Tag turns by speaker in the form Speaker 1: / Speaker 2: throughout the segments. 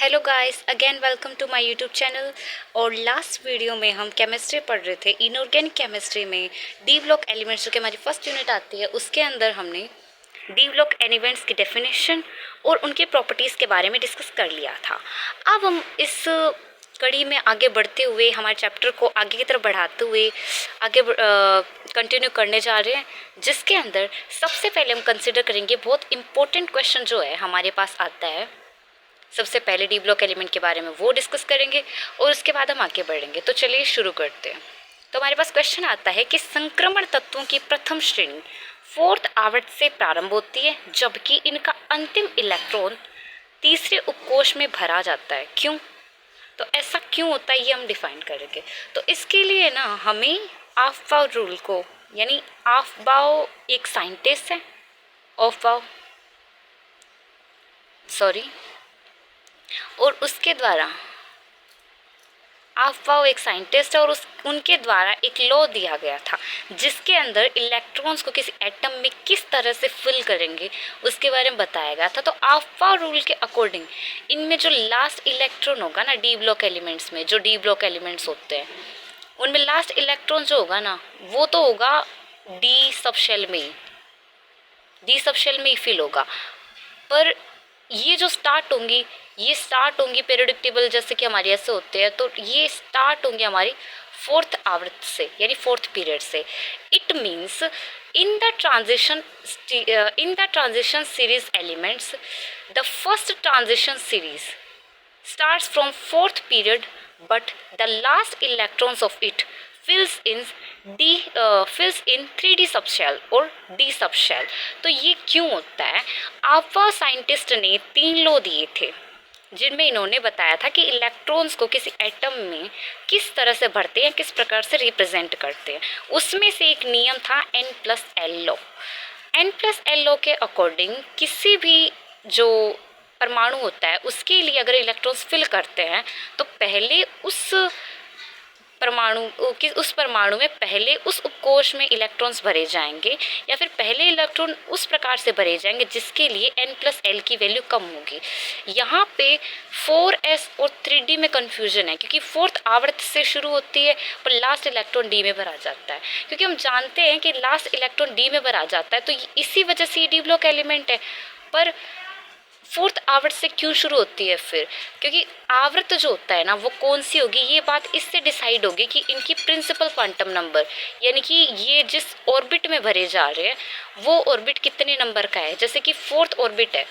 Speaker 1: Hello guys, again welcome to my YouTube channel. और last video में हम chemistry पढ़ रहे थे। इनऑर्गेनिक केमिस्ट्री में डी ब्लॉक एलिमेंट्स जो कि हमारी फर्स्ट यूनिट आती है, उसके अंदर हमने डी ब्लॉक एलिमेंट्स की डेफिनेशन और उनके प्रॉपर्टीज़ के बारे में डिस्कस कर लिया था। अब हम इस कड़ी में आगे बढ़ते हुए हमारे चैप्टर को आगे की तरफ बढ़ाते हुए आगे कंटिन्यू करने जा रहे हैं, जिसके अंदर सबसे पहले हम कंसिडर करेंगे बहुत इंपॉर्टेंट क्वेश्चन जो है हमारे पास आता है। सबसे पहले डी ब्लॉक एलिमेंट के बारे में वो डिस्कस करेंगे और उसके बाद हम आगे बढ़ेंगे। तो चलिए शुरू करते हैं। तो हमारे पास क्वेश्चन आता है कि संक्रमण तत्वों की प्रथम श्रेणी फोर्थ आवर्त से प्रारंभ होती है, जबकि इनका अंतिम इलेक्ट्रॉन तीसरे उपकोष में भरा जाता है। क्यों? तो ऐसा क्यों होता है ये हम डिफाइन करेंगे। तो इसके लिए ना हमें ऑफबाउ रूल को, यानी ऑफबाउ एक साइंटिस्ट है, ऑफबाउ और उसके द्वारा ऑफबाउ एक साइंटिस्ट है और उनके द्वारा एक लॉ दिया गया था, जिसके अंदर इलेक्ट्रॉन्स को किसी एटम में किस तरह से फिल करेंगे उसके बारे में बताया गया था। तो ऑफबाउ रूल के अकॉर्डिंग इनमें जो लास्ट इलेक्ट्रॉन होगा ना, डी ब्लॉक एलिमेंट्स में जो डी ब्लॉक एलिमेंट्स होते हैं उनमें लास्ट इलेक्ट्रॉन जो होगा ना, वो तो होगा डी सब शेल में ही फिल होगा। पर ये जो स्टार्ट होंगी, ये स्टार्ट होंगी पीरियोडिक टेबल जैसे कि हमारे ऐसे होते हैं, तो ये स्टार्ट होंगी हमारी फोर्थ आवर्त से, यानी फोर्थ पीरियड से। It means in the transition series elements the first transition series starts from fourth period, but the last electrons of it fills in 3D subshell और D subshell। तो ये क्यों होता है? आल्फा साइंटिस्ट ने 3 law दिए थे, जिनमें इन्होंने बताया था कि इलेक्ट्रॉन्स को किसी एटम में किस तरह से भरते हैं, किस प्रकार से रिप्रेजेंट करते हैं। उसमें से एक नियम था N+L लॉ। N+L लॉ के अकॉर्डिंग किसी भी जो परमाणु होता है उसके लिए अगर इलेक्ट्रॉन्स फिल करते हैं तो पहले उस परमाणु में पहले उस उपकोष में इलेक्ट्रॉन्स भरे जाएंगे, या फिर पहले इलेक्ट्रॉन उस प्रकार से भरे जाएंगे जिसके लिए N+L की वैल्यू कम होगी। यहाँ पे 4s और 3D में कन्फ्यूजन है, क्योंकि फोर्थ आवर्त से शुरू होती है पर लास्ट इलेक्ट्रॉन डी में भरा जाता है। क्योंकि हम जानते हैं कि लास्ट इलेक्ट्रॉन डी में भरा जाता है, तो इसी वजह से ये डी ब्लॉक एलिमेंट है। पर फोर्थ आवर्त से क्यों शुरू होती है फिर? क्योंकि आवर्त जो होता है ना, वो कौन सी होगी, ये बात इससे डिसाइड होगी कि इनकी प्रिंसिपल क्वांटम नंबर, यानी कि ये जिस ऑर्बिट में भरे जा रहे हैं वो ऑर्बिट कितने नंबर का है। जैसे कि फोर्थ ऑर्बिट है,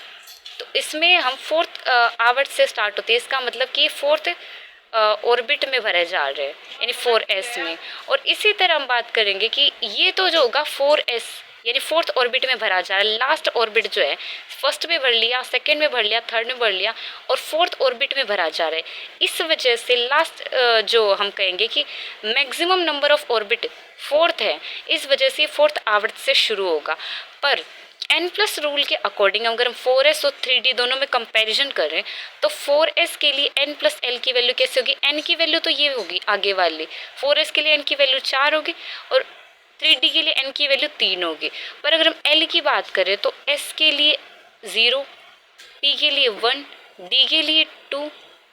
Speaker 1: तो इसमें हम फोर्थ आवर्त से स्टार्ट होती है, इसका मतलब कि फोर्थ ऑर्बिट में भरे जा रहे हैं, यानी 4s में। और इसी तरह हम बात करेंगे कि ये तो जो होगा 4s यानी फोर्थ ऑर्बिट में भरा जा रहा है। लास्ट ऑर्बिट जो है फर्स्ट में भर लिया, सेकंड में भर लिया, थर्ड में भर लिया और फोर्थ ऑर्बिट में भरा जा रहा है। इस वजह से लास्ट जो हम कहेंगे कि maximum number of orbit fourth है, इस वजह से फोर्थ आवर्त से शुरू होगा। पर N+ रूल के अकॉर्डिंग अगर हम 4s और 3D दोनों में कंपैरिजन करें तो 4s के लिए N+L की वैल्यू कैसे होगी? n की वैल्यू तो ये होगी आगे वाली, 4s के लिए n की वैल्यू 4 होगी और 3D के लिए n की वैल्यू 3 होगी। पर अगर हम L की बात करें तो S के लिए 0, P के लिए 1, D के लिए 2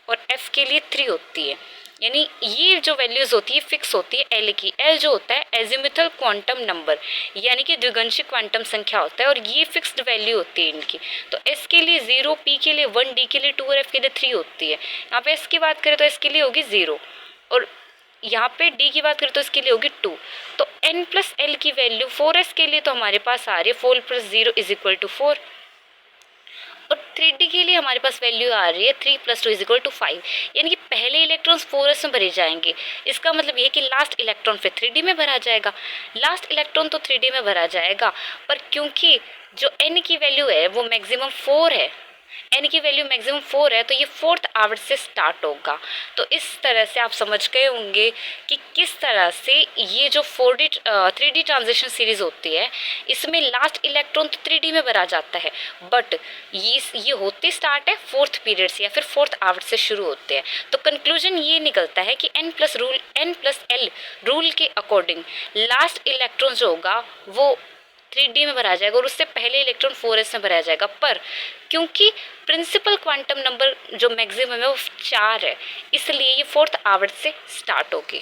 Speaker 1: और F के लिए 3 होती है। यानी ये जो वैल्यूज़ होती है फिक्स होती है L की। L जो होता है एजिमुथल क्वांटम नंबर, यानी कि द्विगंशिक क्वांटम संख्या होता है और ये फिक्स्ड वैल्यू होती है इनकी। तो S के लिए 0, P के लिए 1, D के लिए 2 और F के लिए 3 होती है। यहाँ पे S की बात करें तो S के लिए होगी 0 और यहाँ पे D की बात करें तो इसके लिए होगी 2। तो N+L की वैल्यू 4s के लिए तो हमारे पास आ रही है 4 + 0 = 4 और 3D के लिए हमारे पास वैल्यू आ रही है 3 + 2 = 5। यानी कि पहले इलेक्ट्रॉन्स 4s में भरे जाएंगे, इसका मतलब ये कि लास्ट इलेक्ट्रॉन फिर 3D में भरा जाएगा। लास्ट इलेक्ट्रॉन तो 3D में भरा जाएगा, पर क्योंकि जो n की वैल्यू है वो मैक्सिमम 4 है, n की वैल्यू मैक्सिमम 4 है, तो ये फोर्थ आवर्त से स्टार्ट होगा। तो इस तरह से आप समझ गए होंगे कि किस तरह से ये जो 3D ट्रांजिशन सीरीज होती है इसमें लास्ट इलेक्ट्रॉन तो 3D में भरा जाता है, बट ये होते स्टार्ट है फोर्थ पीरियड से या फिर फोर्थ आवर्त से शुरू होते हैं। तो कंक्लूजन ये निकलता है कि N+L रूल के अकॉर्डिंग लास्ट इलेक्ट्रॉन जो होगा वो 3D में भरा जाएगा और उससे पहले इलेक्ट्रॉन 4s में भरा जाएगा। पर क्योंकि प्रिंसिपल क्वांटम नंबर जो मैक्सिमम है वो 4 है, इसलिए ये 4th आवर्त से स्टार्ट होगी।